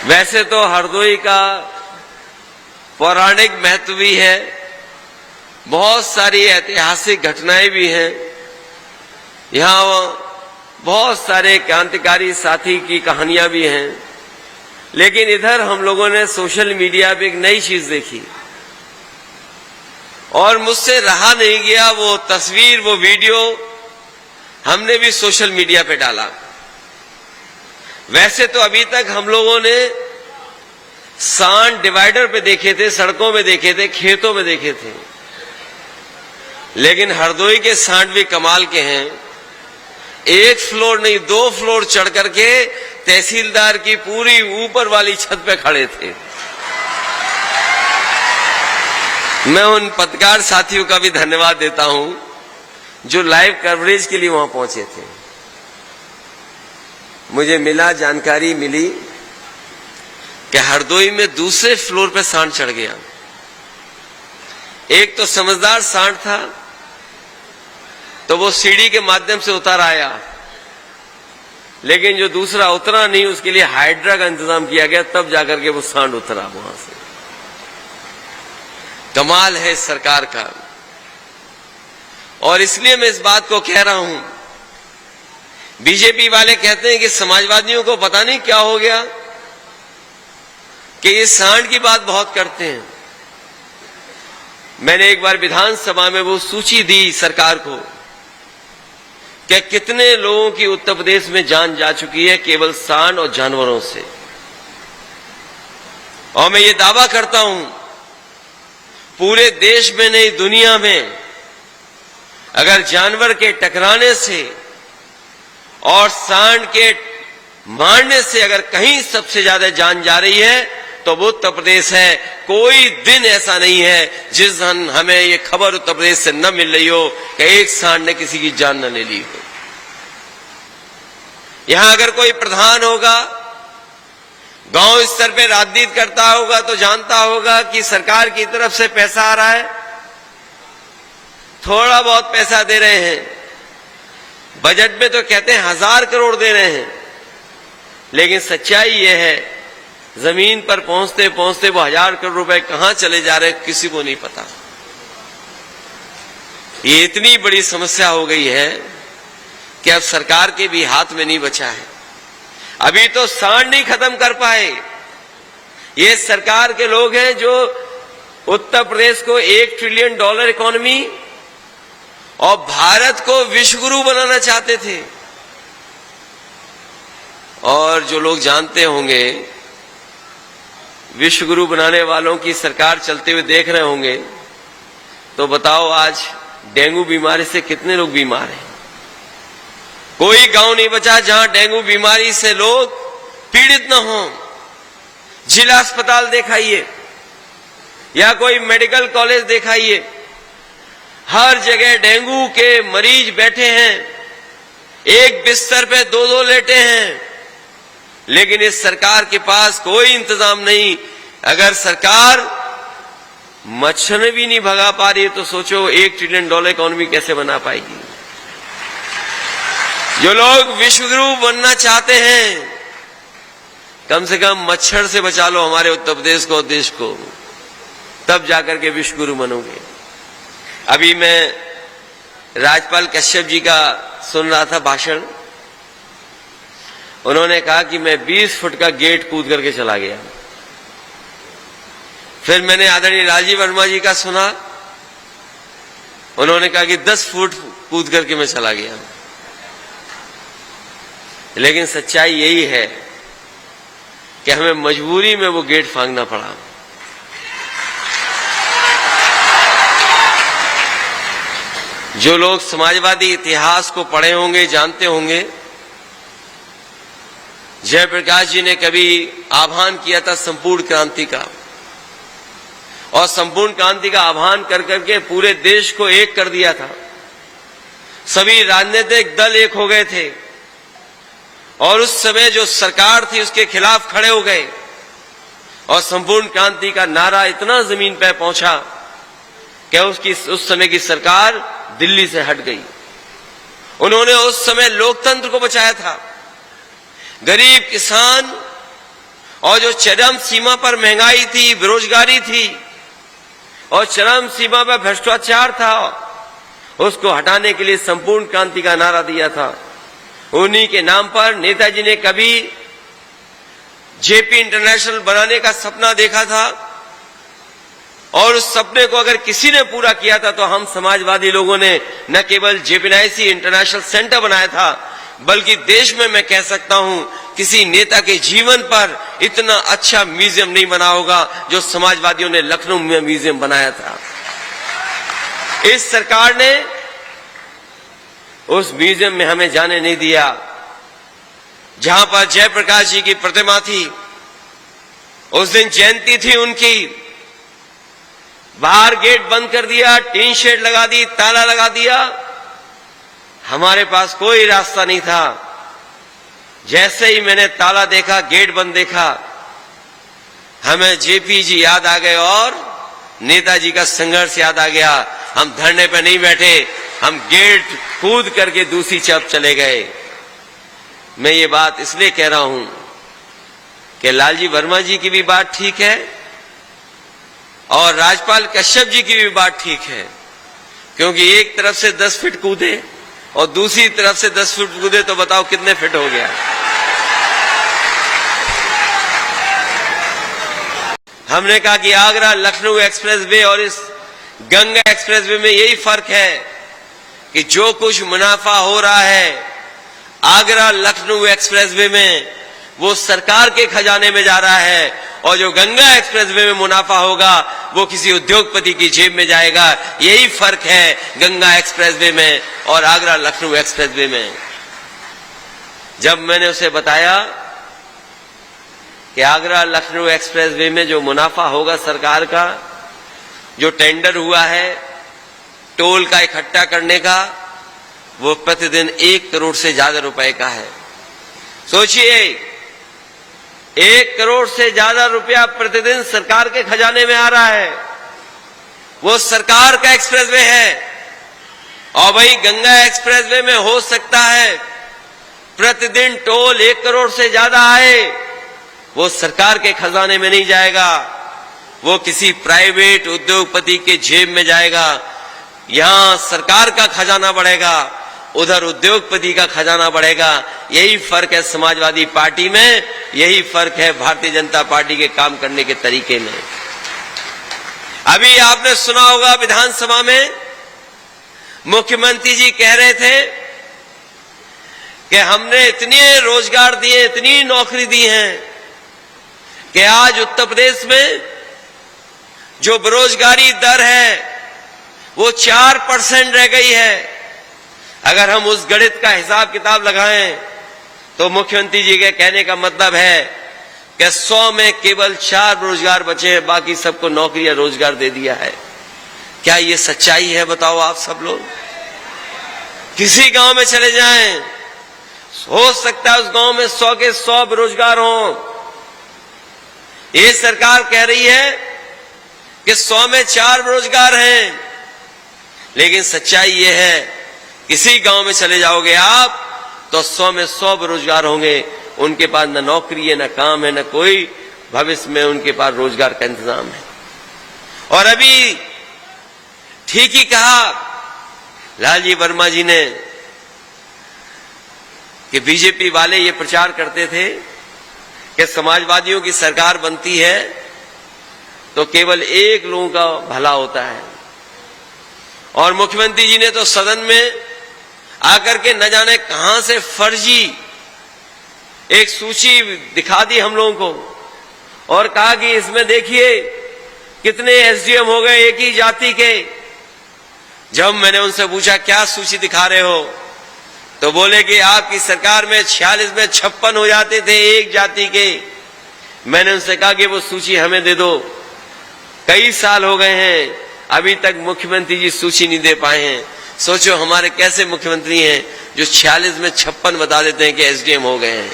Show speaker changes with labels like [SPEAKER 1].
[SPEAKER 1] वैसे तो हरदोई का पौराणिक महत्व भी है, बहुत सारी ऐतिहासिक घटनाएं भी हैं। यहाँ बहुत सारे क्रांतिकारी साथी की कहानियां भी हैं। लेकिन इधर हम लोगों ने सोशल मीडिया पे एक नई चीज देखी और मुझसे रहा नहीं गया। वो तस्वीर, वो वीडियो हमने भी सोशल मीडिया पे डाला। वैसे तो अभी तक हम लोगों ने सांड डिवाइडर पे देखे थे, सड़कों में देखे थे, खेतों में देखे थे, लेकिन हरदोई के सांड भी कमाल के हैं। एक फ्लोर नहीं, 2 फ्लोर चढ़ करके तहसीलदार की पूरी ऊपर वाली छत पे खड़े थे। मैं उन पत्रकार साथियों का भी धन्यवाद देता हूं जो लाइव कवरेज के लिए वहां पहुंचे थे। मुझे जानकारी मिली कि हरदोई में दूसरे फ्लोर पे सांड चढ़ गया। एक तो समझदार सांड था तो वो सीढ़ी के माध्यम से उतर आया, लेकिन जो दूसरा उतरा नहीं उसके लिए हाइड्रा का इंतजाम किया गया, तब जाकर के वो सांड उतरा वहां से। कमाल है इस सरकार का। और इसलिए मैं इस बात को कह रहा हूं, बीजेपी वाले कहते हैं कि समाजवादियों को पता नहीं क्या हो गया कि ये सांड की बात बहुत करते हैं। मैंने एक बार विधानसभा में वो सूची दी सरकार को कि कितने लोगों की उत्तर प्रदेश में जान जा चुकी है केवल सांड और जानवरों से। और मैं ये दावा करता हूं पूरे देश में नहीं दुनिया में अगर जानवर के टकराने से और सांड के मारने से अगर कहीं सबसे ज्यादा जान जा रही है तो वो उत्तर प्रदेश है। कोई दिन ऐसा नहीं है जिस दिन हमें ये खबर उत्तर प्रदेश से न मिल रही हो कि एक सांड ने किसी की जान न ले ली हो। यहां अगर कोई प्रधान होगा, गांव स्तर पे राजनीति करता होगा तो जानता होगा कि सरकार की तरफ से पैसा आ रहा है, थोड़ा बहुत पैसा दे रहे हैं। बजट में तो कहते हैं 1000 करोड़ दे रहे हैं, लेकिन सच्चाई यह है जमीन पर पहुंचते पहुंचते वो 1000 करोड़ रुपए कहां चले जा रहे हैं किसी को नहीं पता। ये इतनी बड़ी समस्या हो गई है कि अब सरकार के भी हाथ में नहीं बचा है। अभी तो सांड नहीं खत्म कर पाए। ये सरकार के लोग हैं जो उत्तर प्रदेश को $1 ट्रिलियन इकोनॉमी और भारत को विश्वगुरु बनाना चाहते थे। और जो लोग जानते होंगे, विश्वगुरु बनाने वालों की सरकार चलते हुए देख रहे होंगे, तो बताओ आज डेंगू बीमारी से कितने लोग बीमार हैं। कोई गांव नहीं बचा जहां डेंगू बीमारी से लोग पीड़ित न हों। जिला अस्पताल दिखाइए या कोई मेडिकल कॉलेज दिखाइए, हर जगह डेंगू के मरीज बैठे हैं, एक बिस्तर पे 2-2 लेटे हैं। लेकिन इस सरकार के पास कोई इंतजाम नहीं। अगर सरकार मच्छर भी नहीं भगा पा रही है तो सोचो $1 ट्रिलियन इकोनॉमी कैसे बना पाएगी। जो लोग विश्वगुरु बनना चाहते हैं, कम से कम मच्छर से बचा लो हमारे उत्तर प्रदेश को, देश को, तब जाकर के विश्वगुरु बनोगे। अभी मैं राज्यपाल कश्यप जी का सुन रहा था भाषण। उन्होंने कहा कि मैं 20 फुट का गेट कूद करके चला गया। फिर मैंने आदरणीय राजीव वर्मा जी का सुना, उन्होंने कहा कि 10 फुट कूद करके मैं चला गया। लेकिन सच्चाई यही है कि हमें मजबूरी में वो गेट फांगना पड़ा। जो लोग समाजवादी इतिहास को पढ़े होंगे, जानते होंगे, जयप्रकाश जी ने कभी आह्वान किया था संपूर्ण क्रांति का, और संपूर्ण क्रांति का आह्वान कर करके पूरे देश को एक कर दिया था। सभी राजनीतिक दल एक हो गए थे और उस समय जो सरकार थी उसके खिलाफ खड़े हो गए और संपूर्ण क्रांति का नारा इतना जमीन पर पहुंचा कि उस समय की सरकार दिल्ली से हट गई। उन्होंने उस समय लोकतंत्र को बचाया था। गरीब किसान और जो चरम सीमा पर महंगाई थी, बेरोजगारी थी और चरम सीमा पर भ्रष्टाचार था, उसको हटाने के लिए संपूर्ण क्रांति का नारा दिया था। उन्हीं के नाम पर नेताजी ने कभी जेपी इंटरनेशनल बनाने का सपना देखा था और उस सपने को अगर किसी ने पूरा किया था तो हम समाजवादी लोगों ने न केवल जेपीएनआईसी इंटरनेशनल सेंटर बनाया था, बल्कि देश में मैं कह सकता हूं किसी नेता के जीवन पर इतना अच्छा म्यूजियम नहीं बना होगा जो समाजवादियों ने लखनऊ में म्यूजियम बनाया था। इस सरकार ने उस म्यूजियम में हमें जाने नहीं दिया जहां पर जयप्रकाश जी की प्रतिमा थी। उस दिन जयंती थी उनकी, बाहर गेट बंद कर दिया, टीन शेड लगा दी, ताला लगा दिया। हमारे पास कोई रास्ता नहीं था। जैसे ही मैंने ताला देखा, गेट बंद देखा, हमें जेपी जी याद आ गए और नेताजी का संघर्ष याद आ गया। हम धरने पे नहीं बैठे, हम गेट कूद करके दूसरी तरफ चले गए। मैं ये बात इसलिए कह रहा हूं कि लालजी वर्मा जी की भी बात ठीक है और राजपाल कश्यप जी की भी बात ठीक है, क्योंकि एक तरफ से 10 फीट कूदे और दूसरी तरफ से 10 फीट कूदे तो बताओ कितने फीट हो गया। हमने कहा कि आगरा लखनऊ एक्सप्रेसवे और इस गंगा एक्सप्रेसवे में यही फर्क है कि जो कुछ मुनाफा हो रहा है आगरा लखनऊ एक्सप्रेसवे में वो सरकार के खजाने में जा रहा है और जो गंगा एक्सप्रेसवे में मुनाफा होगा वो किसी उद्योगपति की जेब में जाएगा। यही फर्क है गंगा एक्सप्रेसवे में और आगरा लखनऊ एक्सप्रेसवे में। जब मैंने उसे बताया कि आगरा लखनऊ एक्सप्रेसवे में जो मुनाफा होगा सरकार का, जो टेंडर हुआ है टोल का इकट्ठा करने का, वो प्रतिदिन 1 करोड़ से ज्यादा रुपए का है। सोचिए, 1 करोड़ से ज्यादा रुपया प्रतिदिन सरकार के खजाने में आ रहा है। वो सरकार का एक्सप्रेसवे है। और भाई गंगा एक्सप्रेसवे में हो सकता है प्रतिदिन टोल 1 करोड़ से ज्यादा आए, वो सरकार के खजाने में नहीं जाएगा, वो किसी प्राइवेट उद्योगपति के जेब में जाएगा। यहां सरकार का खजाना बढ़ेगा, उधर उद्योगपति का खजाना बढ़ेगा। यही फर्क है समाजवादी पार्टी में, यही फर्क है भारतीय जनता पार्टी के काम करने के तरीके में। अभी आपने सुना होगा विधानसभा में मुख्यमंत्री जी कह रहे थे कि हमने इतने रोजगार दिए, इतनी नौकरी दी हैं कि आज उत्तर प्रदेश में जो बेरोजगारी दर है वो 4% रह गई है। अगर हम उस गणित का हिसाब किताब लगाएं तो मुख्यमंत्री जी के कहने का मतलब है कि 100 में केवल 4 बेरोजगार बचे हैं, बाकी सबको नौकरी या रोजगार दे दिया है। क्या ये सच्चाई है बताओ आप सब लोग? किसी गांव में चले जाएं, हो सकता है उस गांव में 100 के 100 बेरोजगार हों। ये सरकार कह रही है कि 100 में 4 बेरोजगार हैं, लेकिन सच्चाई ये है किसी गांव में चले जाओगे आप तो 100 में 100 बेरोजगार होंगे। उनके पास न नौकरी है, न काम है, न कोई भविष्य में उनके पास रोजगार का इंतजाम है। और अभी ठीक ही कहा लालजी वर्मा जी ने कि बीजेपी वाले ये प्रचार करते थे कि समाजवादियों की सरकार बनती है तो केवल एक लोगों का भला होता है। और मुख्यमंत्री जी ने तो सदन में आकर के न जाने कहां से फर्जी एक सूची दिखा दी हम लोगों को और कहा कि इसमें देखिए कितने एसडीएम हो गए एक ही जाति के। जब मैंने उनसे पूछा क्या सूची दिखा रहे हो तो बोले कि आपकी सरकार में 46 में 56 हो जाते थे एक जाति के। मैंने उनसे कहा कि वो सूची हमें दे दो, कई साल हो गए हैं अभी तक मुख्यमंत्री जी सूची नहीं दे पाए हैं। सोचो हमारे कैसे मुख्यमंत्री हैं जो 46 में 56 बता देते हैं कि एसडीएम हो गए हैं।